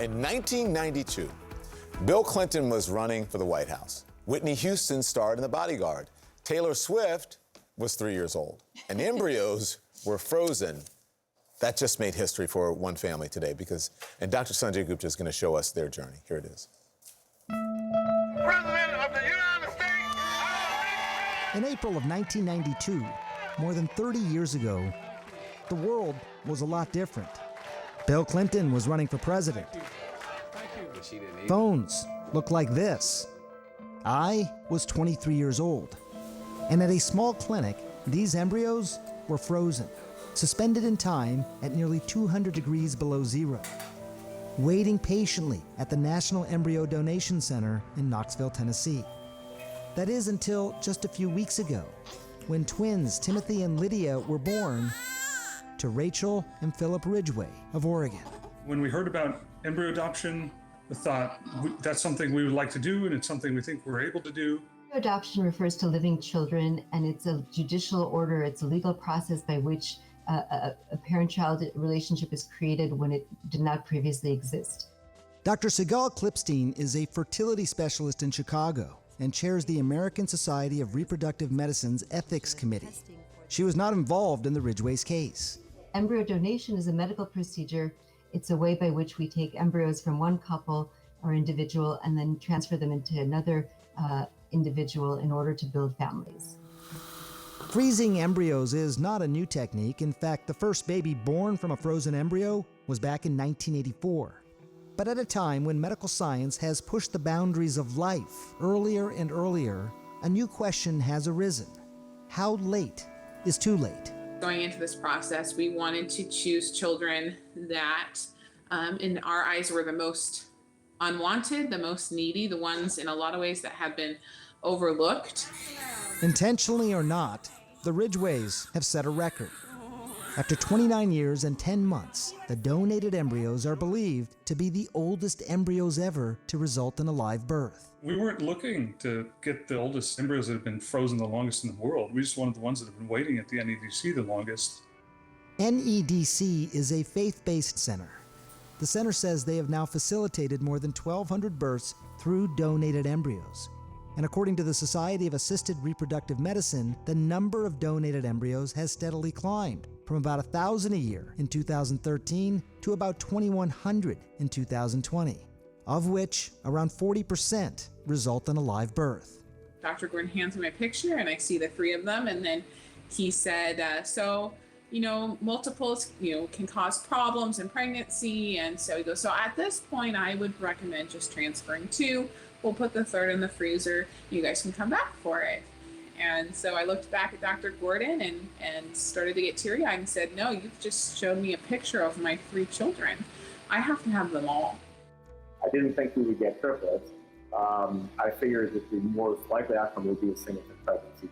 In 1992, Bill Clinton was running for the White House. Whitney Houston starred in The Bodyguard. Taylor Swift was 3 years old, and embryos were frozen. That just made history for one family today and Dr. Sanjay Gupta is going to show us their journey. Here it is. President of the United States. In April of 1992, more than 30 years ago, the world was a lot different. Bill Clinton was running for president. Phones looked like this. I was 23 years old. And at a small clinic, these embryos were frozen, suspended in time at nearly 200 degrees below zero, waiting patiently at the National Embryo Donation Center in Knoxville, Tennessee. That is until just a few weeks ago, when twins Timothy and Lydia were born to Rachel and Philip Ridgway of Oregon. When we heard about embryo adoption, we thought that's something we would like to do, and it's something we think we're able to do. Adoption refers to living children, and it's a judicial order. It's a legal process by which a parent-child relationship is created when it did not previously exist. Dr. Sigal Klipstein is a fertility specialist in Chicago and chairs the American Society of Reproductive Medicine's Ethics Committee. She was not involved in the Ridgway's case. Embryo donation is a medical procedure. It's a way by which we take embryos from one couple or individual and then transfer them into another individual in order to build families. Freezing embryos is not a new technique. In fact, the first baby born from a frozen embryo was back in 1984. But at a time when medical science has pushed the boundaries of life earlier and earlier, a new question has arisen. How late is too late? Going into this process, we wanted to choose children that, in our eyes, were the most unwanted, the most needy, the ones in a lot of ways that have been overlooked. Intentionally or not, the Ridgways have set a record. After 29 years and 10 months, the donated embryos are believed to be the oldest embryos ever to result in a live birth. We weren't looking to get the oldest embryos that have been frozen the longest in the world. We just wanted the ones that have been waiting at the NEDC the longest. NEDC is a faith-based center. The center says they have now facilitated more than 1,200 births through donated embryos. And according to the Society of Assisted Reproductive Medicine, the number of donated embryos has steadily climbed from about 1,000 a year in 2013 to about 2,100 in 2020, of which around 40% result in a live birth. Dr. Gordon hands me my picture and I see the three of them, and then he said, multiples, can cause problems in pregnancy. And so he goes, so at this point, I would recommend just transferring two. We'll put the third in the freezer. You guys can come back for it. And so I looked back at Dr. Gordon and started to get teary-eyed and said, no, you've just showed me a picture of my three children. I have to have them all. I didn't think we would get triplets. I figured that the more likely outcome would be a single pregnancy.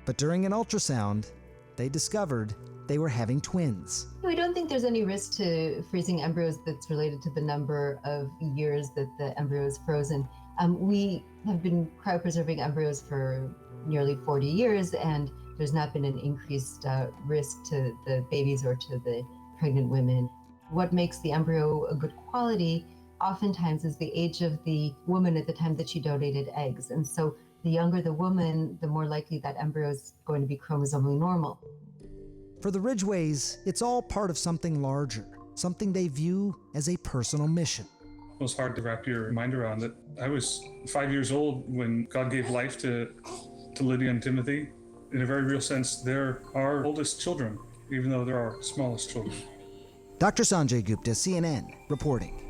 But during an ultrasound, they discovered they were having twins. We don't think there's any risk to freezing embryos that's related to the number of years that the embryo is frozen. We have been cryopreserving embryos for nearly 40 years, and there's not been an increased risk to the babies or to the pregnant women. What makes the embryo a good quality oftentimes is the age of the woman at the time that she donated eggs. And so the younger the woman, the more likely that embryo is going to be chromosomally normal. For the Ridgways, it's all part of something larger, something they view as a personal mission. It was hard to wrap your mind around that. I was 5 years old when God gave life to Lydia and Timothy. In a very real sense, they're our oldest children, even though they're our smallest children. Dr. Sanjay Gupta, CNN, reporting.